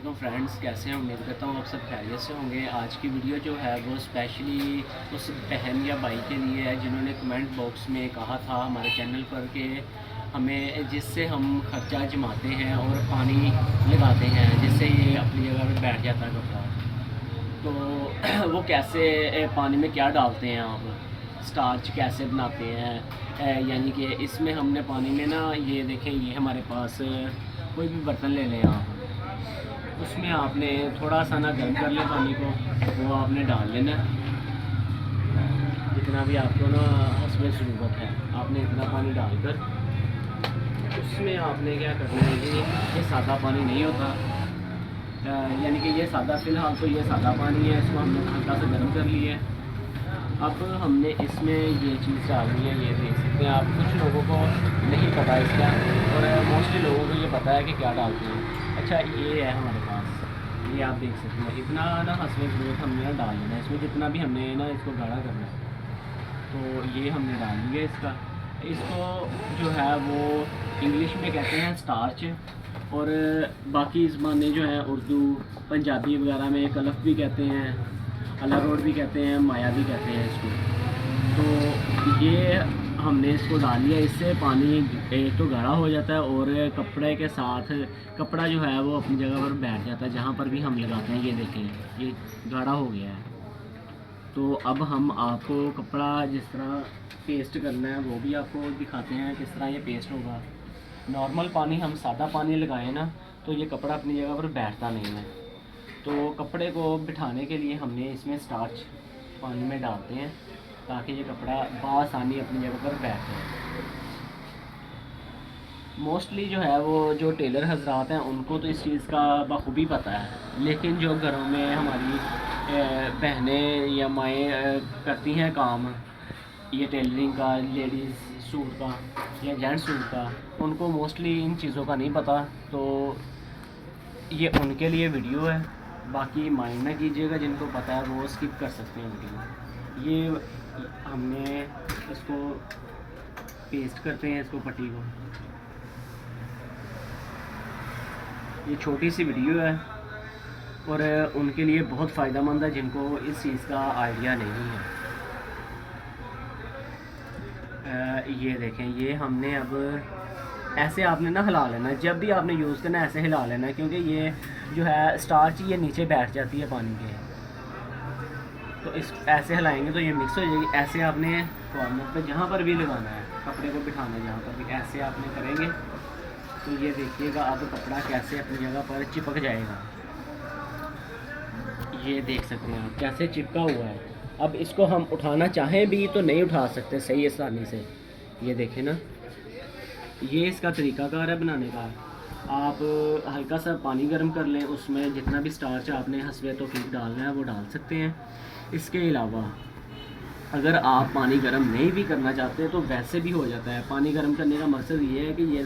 वालेकुम फ्रेंड्स, कैसे हैं? उम्मीद करता हूँ आप सब खैरियत से होंगे। आज की वीडियो जो है वो स्पेशली उस बहन या भाई के लिए है जिन्होंने कमेंट बॉक्स में कहा था हमारे चैनल पर कि हमें जिससे हम खर्चा जमाते हैं और पानी लगाते हैं जिससे ये अपनी जगह पर बैठ जाता है कपड़ा। तो वो कैसे पानी में क्या डालते हैं आप, स्टार्च कैसे बनाते हैं, यानी कि इसमें हमने पानी में ना, ये देखें, ये हमारे पास कोई भी बर्तन ले लें आप, उसमें आपने थोड़ा सा ना गर्म कर लें पानी को, वो आपने डाल लेना जितना भी आपको ना उसमें ज़रूरत है। आपने इतना पानी डालकर उसमें आपने क्या करना है कि ये सादा पानी नहीं होता, यानी कि ये सादा, फ़िलहाल तो ये सादा पानी है, इसको हमने हल्का सा गर्म कर लिया है। अब हमने इसमें ये चीज़ डालनी है, ये देख सकते हैं आप। कुछ लोगों को नहीं पता इसका, और मोस्टली लोगों को ये पता है कि क्या डालते हैं। अच्छा, ये है हमारे पास, ये आप देख सकते हैं। इतना ना हसबे ज़रूरत हमने ना डाल देना है इसमें, जितना भी हमने ना इसको गाढ़ा करना है तो ये हमने डाल दिया इसको जो है वो इंग्लिश में कहते हैं स्टार्च, और बाकी ज़बानें जो हैं उर्दू पंजाबी वगैरह में कलफ भी कहते हैं, अलारोड भी कहते हैं, माया भी कहते हैं इसको। तो ये हमने इसको डाल लिया, इससे पानी एक तो गाढ़ा हो जाता है और कपड़े के साथ कपड़ा जो है वो अपनी जगह पर बैठ जाता है जहाँ पर भी हम लगाते हैं। ये देखें, ये गाढ़ा हो गया है। तो अब हम आपको कपड़ा जिस तरह पेस्ट करना है वो भी आपको दिखाते हैं किस तरह ये पेस्ट होगा। नॉर्मल पानी, हम सादा पानी लगाएं ना तो ये कपड़ा अपनी जगह पर बैठता नहीं है। तो कपड़े को बिठाने के लिए हमने इसमें स्टार्च पानी में डालते हैं ताकि ये कपड़ा बआसानी अपनी जगह पर बैठ जाए। मोस्टली जो है वो जो टेलर हजरात हैं उनको तो इस चीज़ का बखूबी पता है, लेकिन जो घरों में हमारी बहनें या माएँ करती हैं काम, ये टेलरिंग का, लेडीज़ सूट का या जेंट्स सूट का, उनको मोस्टली इन चीज़ों का नहीं पता। तो ये उनके लिए वीडियो है, बाकी माइंड ना कीजिएगा, जिनको पता है वो स्किप कर सकते हैं वीडियो। ये हमने इसको पेस्ट करते हैं, इसको पट्टी को। ये छोटी सी वीडियो है और उनके लिए बहुत फ़ायदेमंद है जिनको इस चीज़ का आइडिया नहीं है। ये देखें, ये हमने अब ऐसे आपने ना हिला लेना, जब भी आपने यूज़ करना ऐसे हिला लेना, क्योंकि ये जो है स्टार्च ये नीचे बैठ जाती है पानी के। तो इस ऐसे हिलाएंगे तो ये मिक्स हो जाएगी। ऐसे आपने कॉर्नर पे जहाँ पर भी लगाना है, कपड़े को बिठाना है जहाँ पर भी, ऐसे आपने करेंगे तो ये देखिएगा अब कपड़ा कैसे अपनी जगह पर चिपक जाएगा। ये देख सकते हैं आप कैसे चिपका हुआ है। अब इसको हम उठाना चाहें भी तो नहीं उठा सकते सही आसानी से। ये देखें ना, ये इसका तरीकाकार है बनाने का। आप हल्का सा पानी गर्म कर लें, उसमें जितना भी स्टार्च आपने हस्बे तौफीक डालना है वो डाल सकते हैं। इसके अलावा अगर आप पानी गर्म नहीं भी करना चाहते तो वैसे भी हो जाता है। पानी गर्म करने का मकसद ये है कि ये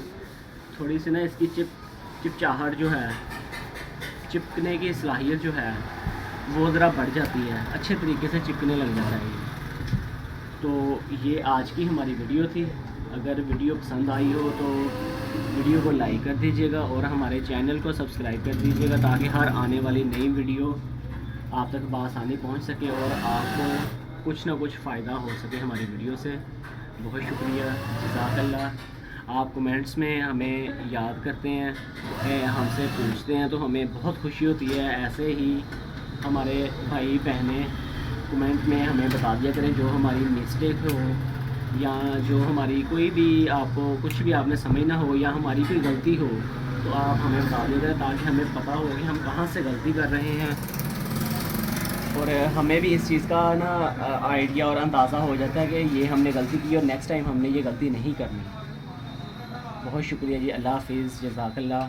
थोड़ी सी ना इसकी चिपचाहट जो है, चिपकने की सलाहियत जो है वो ज़रा बढ़ जाती है, अच्छे तरीके से चिपकने लग जाता है ये। तो ये आज की हमारी वीडियो थी। अगर वीडियो पसंद आई हो तो वीडियो को लाइक कर दीजिएगा और हमारे चैनल को सब्सक्राइब कर दीजिएगा ताकि हर आने वाली नई वीडियो आप तक बआसानी पहुंच सके और आपको कुछ ना कुछ फ़ायदा हो सके हमारी वीडियो से। बहुत शुक्रिया, जज़ाकल्लाह। आप कमेंट्स में हमें याद करते हैं, हमसे पूछते हैं तो हमें बहुत खुशी होती है। ऐसे ही हमारे भाई बहनें कमेंट में हमें बता दिया करें जो हमारी मिस्टेक हो या जो हमारी कोई भी, आपको कुछ भी आपने समझना हो या हमारी कोई गलती हो तो आप हमें बता दिया करें ताकि हमें पता हो कि हम कहाँ से गलती कर रहे हैं, और हमें भी इस चीज़ का ना आइडिया और अंदाज़ा हो जाता है कि ये हमने गलती की और नेक्स्ट टाइम हमने ये गलती नहीं करनी। बहुत शुक्रिया जी, अल्लाह हाफ़िज़, जज़ाकल्लाह।